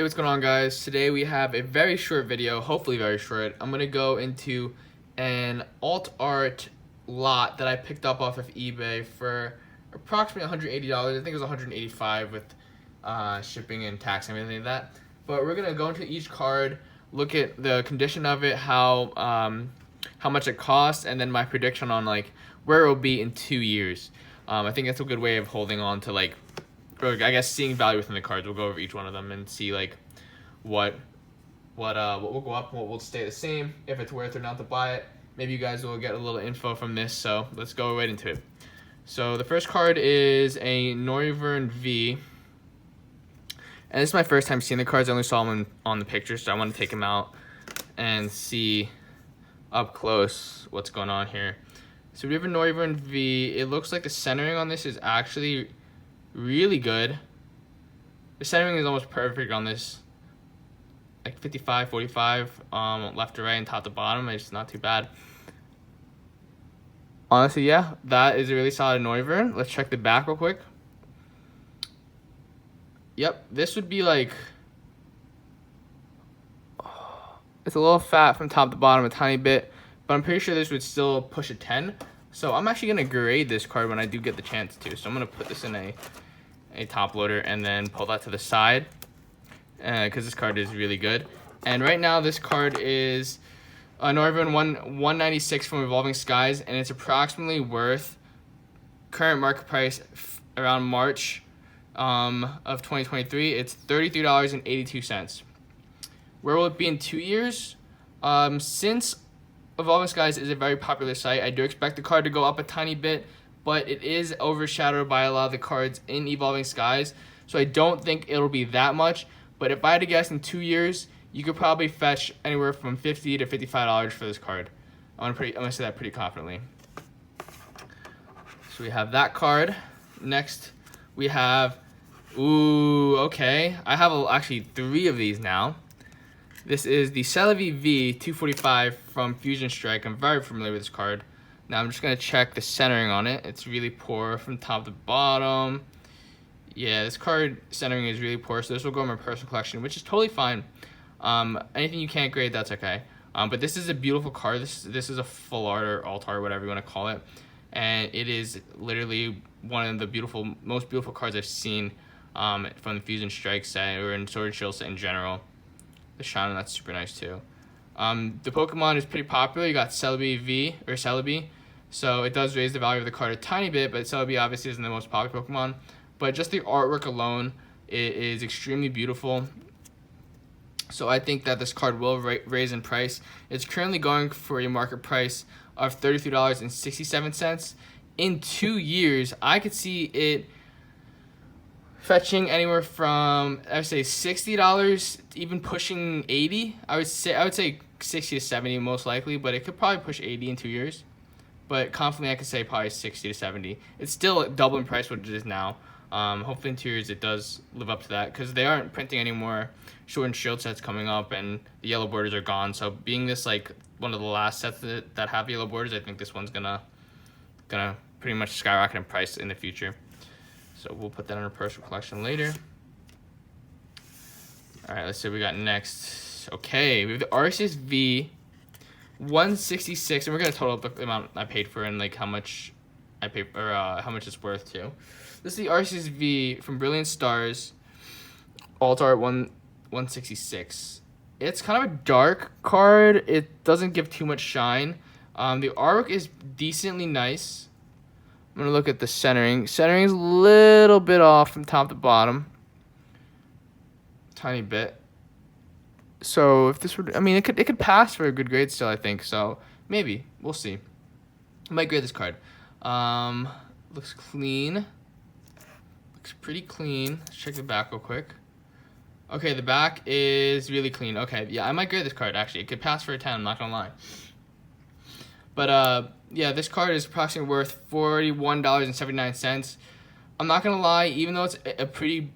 Hey, what's going on, guys? Today we have a very short video, hopefully very short. I'm going to go into an alt art lot that I picked up off of eBay for approximately $180. I think it was $185 with shipping and tax and everything like that. But we're going to go into each card, look at the condition of it, how much it costs, and then my prediction on like where it will be in 2 years. I think that's a good way of holding on to like, or I guess seeing value within the cards. We'll go over each one of them and see like what will go up and what will stay the same, if it's worth or not to buy it. Maybe you guys will get a little info from this, so let's go right into it. So the first card is a Vaporeon V, and this is my first time seeing the cards. I only saw them on the pictures, so I want to take them out and see up close what's going on here. So we have a Vaporeon V. It looks like the centering on this is actually really good. The centering is almost perfect on this, like 55, 45, left to right and top to bottom. It's not too bad. Honestly, yeah, that is a really solid Vaporeon. Let's check the back real quick. Yep, this would be like, it's a little fat from top to bottom a tiny bit, but I'm pretty sure this would still push a 10. So I'm actually going to grade this card when I do get the chance to. So I'm going to put this in a top loader and then pull that to the side, because this card is really good. And right now this card is Vaporeon 196 from Evolving Skies, and it's approximately worth, current market price around March of 2023, it's $33.82. Where will it be in 2 years? Since Evolving Skies is a very popular site, I do expect the card to go up a tiny bit, but it is overshadowed by a lot of the cards in Evolving Skies, so I don't think it'll be that much. But if I had to guess, in 2 years, you could probably fetch anywhere from $50 to $55 for this card. I'm gonna say that pretty confidently. So we have that card. Next, we have, okay. I have actually 3 of these now. This is the Celebi V 245 from Fusion Strike. I'm very familiar with this card. Now I'm just going to check the centering on it. It's really poor from top to bottom. Yeah, this card centering is really poor, so this will go in my personal collection, which is totally fine. Anything you can't grade, that's okay. But this is a beautiful card. This is a full art or alt art, whatever you want to call it. And it is literally one of the most beautiful cards I've seen from the Fusion Strike set or in Sword and Shield set in general. The shine on that's super nice too. The Pokemon is pretty popular. You got Celebi V, or Celebi, so it does raise the value of the card a tiny bit, but Celebi obviously isn't the most popular Pokemon. But just the artwork alone is extremely beautiful. So I think that this card will raise in price. It's currently going for a market price of $33.67. In 2 years, I could see it fetching anywhere from, I would say, $60, even pushing $80. I would say 60 to 70 most likely, but it could probably push 80 in 2 years. But confidently, I could say probably 60 to 70. It's still double in price what it is now. Hopefully in 2 years it does live up to that, because they aren't printing any more Sword and Shield sets coming up, and the yellow borders are gone. So being this like one of the last sets that have yellow borders, I think this one's gonna pretty much skyrocket in price in the future. So we'll put that in our personal collection later. All right, let's see what we got next. Okay, we have the Arceus V 166, and we're gonna total up the amount I paid for and like how much I paid, or how much it's worth too. This is the Arceus V from Brilliant Stars, alt art 166. It's kind of a dark card. It doesn't give too much shine. The artwork is decently nice. I'm gonna look at the centering. Centering is a little bit off from top to bottom, tiny bit. So if this would, I mean, it could pass for a good grade still, I think. So maybe we'll see. I might grade this card. Looks clean. Looks pretty clean. Let's check the back real quick. Okay, the back is really clean. Okay, yeah, I might grade this card actually. It could pass for a 10. I'm not gonna lie. But yeah, this card is approximately worth $41.79. I'm not gonna lie, even though it's a pretty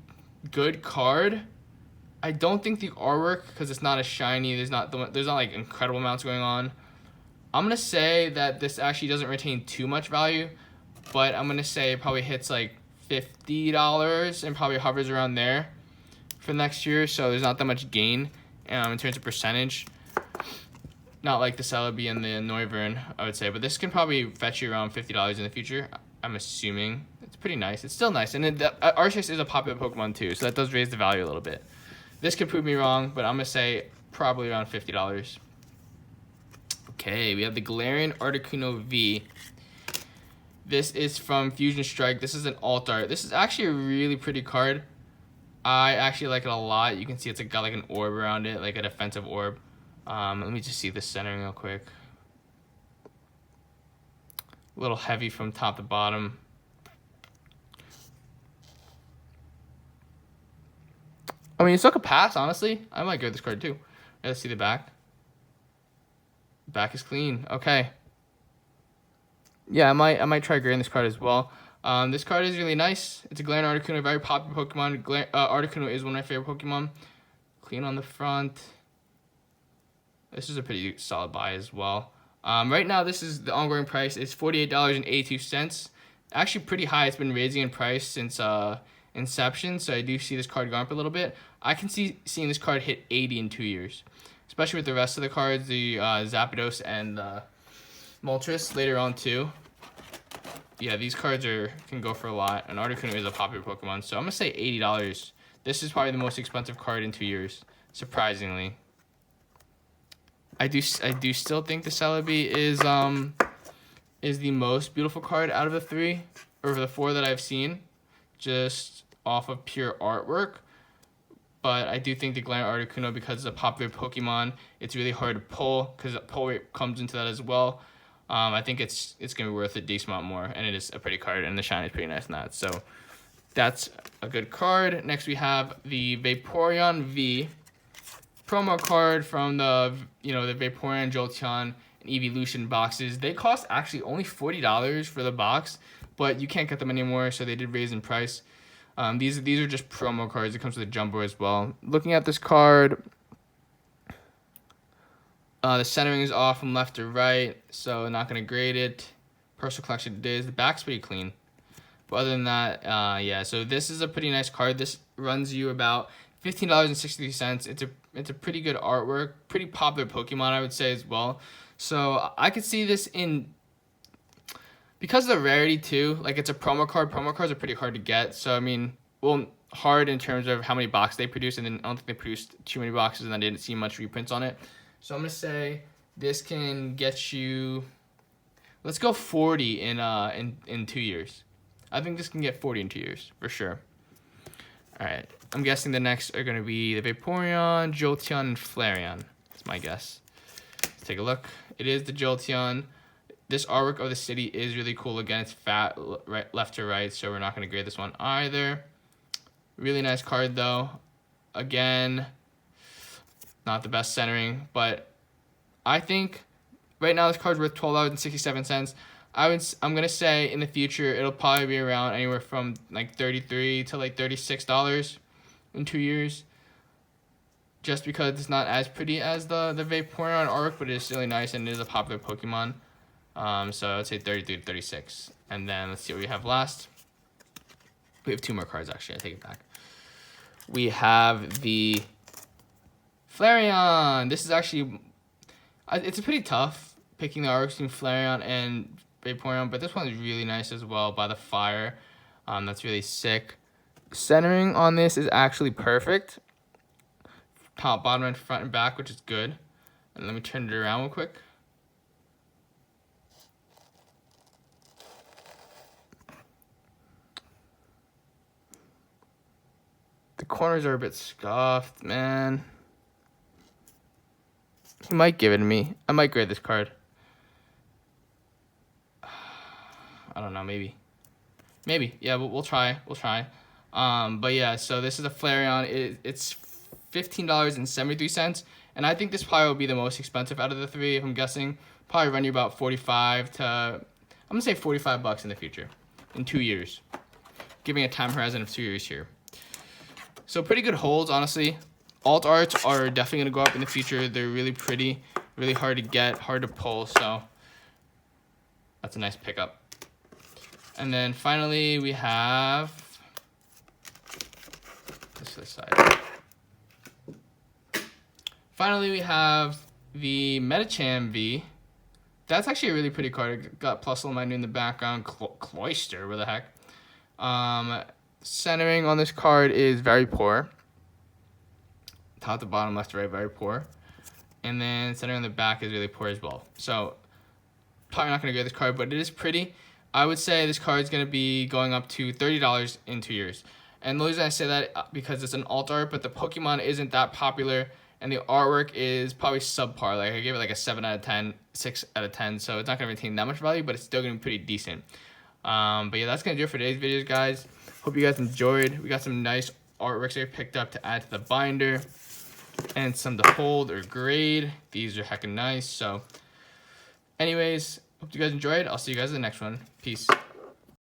good card, I don't think the artwork, because it's not as shiny, there's not like incredible amounts going on. I'm gonna say that this actually doesn't retain too much value, but I'm gonna say it probably hits like $50 and probably hovers around there for next year, so there's not that much gain in terms of percentage. Not like the Celebi and the Noivern, I would say, but this can probably fetch you around $50 in the future. I'm assuming. It's pretty nice. It's still nice, and Arceus is a popular Pokemon too, so that does raise the value a little bit. This could prove me wrong, but I'm gonna say probably around $50. Okay, we have the Galarian Articuno V. This is from Fusion Strike. This is an alt art. This is actually a really pretty card. I actually like it a lot. You can see it's got like an orb around it, like a defensive orb. Let me just see the centering real quick. A little heavy from top to bottom. I mean, it still could pass, honestly. I might grab this card too. Let's see the back. Back is clean. Okay. Yeah, I might try grabbing this card as well. This card is really nice. It's a Galarian Articuno, a very popular Pokemon. Articuno is one of my favorite Pokemon. Clean on the front. This is a pretty solid buy as well. Right now, this is the ongoing price. It's $48.82. Actually pretty high. It's been raising in price since inception, so I do see this card going up a little bit. I can see seeing this card hit 80 in 2 years, especially with the rest of the cards, the Zapdos and Moltres later on too. Yeah, these cards can go for a lot, and Articuno is a popular Pokemon, so I'm gonna say $80. This is probably the most expensive card in 2 years, surprisingly. I do still think the Celebi is the most beautiful card out of the 3 or the 4 that I've seen, just off of pure artwork. But I do think the Galarian Articuno, because it's a popular Pokemon, it's really hard to pull because pull rate comes into that as well. I think it's gonna be worth a decent amount more, and it is a pretty card, and the shine is pretty nice in that. So that's a good card. Next we have the Vaporeon V promo card from the the Vaporeon, Jolteon, and Evolution boxes. They cost actually only $40 for the box, but you can't get them anymore, so they did raise in price. These are just promo cards. It comes with a jumbo as well. Looking at this card, the centering is off from left to right, so not gonna grade it. Personal collection it is. The back's pretty clean. But other than that, yeah. So this is a pretty nice card. This runs you about $15.63. It's a pretty good artwork, pretty popular Pokemon, I would say as well. So I could see this in, because of the rarity too. Like, it's a promo card. Promo cards are pretty hard to get. So I mean, well, hard in terms of how many boxes they produce, and then I don't think they produced too many boxes, and I didn't see much reprints on it. So I'm gonna say this can get you, let's go 40 in 2 years. I think this can get 40 in 2 years for sure. All right, I'm guessing the next are gonna be the Vaporeon, Jolteon, and Flareon. That's my guess. Let's take a look. It is the Jolteon. This artwork of the city is really cool. Again, it's fat right, left to right, so we're not gonna grade this one either. Really nice card though. Again, not the best centering, but I think right now this card's worth $12.67. I'm gonna say in the future it'll probably be around anywhere from like $33 to like $36 in 2 years. Just because it's not as pretty as the Vaporeon arc, but it's really nice and it is a popular Pokemon. So I'd say 33 to 36. And then let's see what we have last. We have 2 more cards actually. I take it back. We have the Flareon. This is actually, it's a pretty tough picking the arcs between Flareon and Vaporeon, but this one is really nice as well by the fire. That's really sick. Centering on this is actually perfect. Top, bottom, and front and back, which is good. And let me turn it around real quick. The corners are a bit scuffed, man. He might give it to me. I might grade this card. I don't know, maybe. Maybe, yeah, we'll try. But yeah, so this is a Flareon. It's $15.73, and I think this probably will be the most expensive out of the 3, if I'm guessing. Probably run you about 45 to, I'm gonna say $45 in the future, in 2 years. Giving a time horizon of 2 years here. So pretty good holds, honestly. Alt arts are definitely gonna go up in the future. They're really pretty, really hard to get, hard to pull, so that's a nice pickup. And then finally we have this side. Finally, we have the Medicham V. That's actually a really pretty card. It got plus Lominu in the background. Cloyster, where the heck? Centering on this card is very poor. Top to bottom, left to right, very poor. And then centering on the back is really poor as well. So, probably not going to get this card, but it is pretty. I would say this card is going to be going up to $30 in 2 years. And the reason I say that because it's an alt art, but the Pokemon isn't that popular, and the artwork is probably subpar. Like I gave it like a 7 out of 10, 6 out of 10, so it's not going to retain that much value, but it's still going to be pretty decent. But yeah, that's going to do it for today's videos, guys. Hope you guys enjoyed. We got some nice artworks I picked up to add to the binder, and some to hold or grade. These are heckin' nice. So anyways, hope you guys enjoyed. I'll see you guys in the next one. Peace.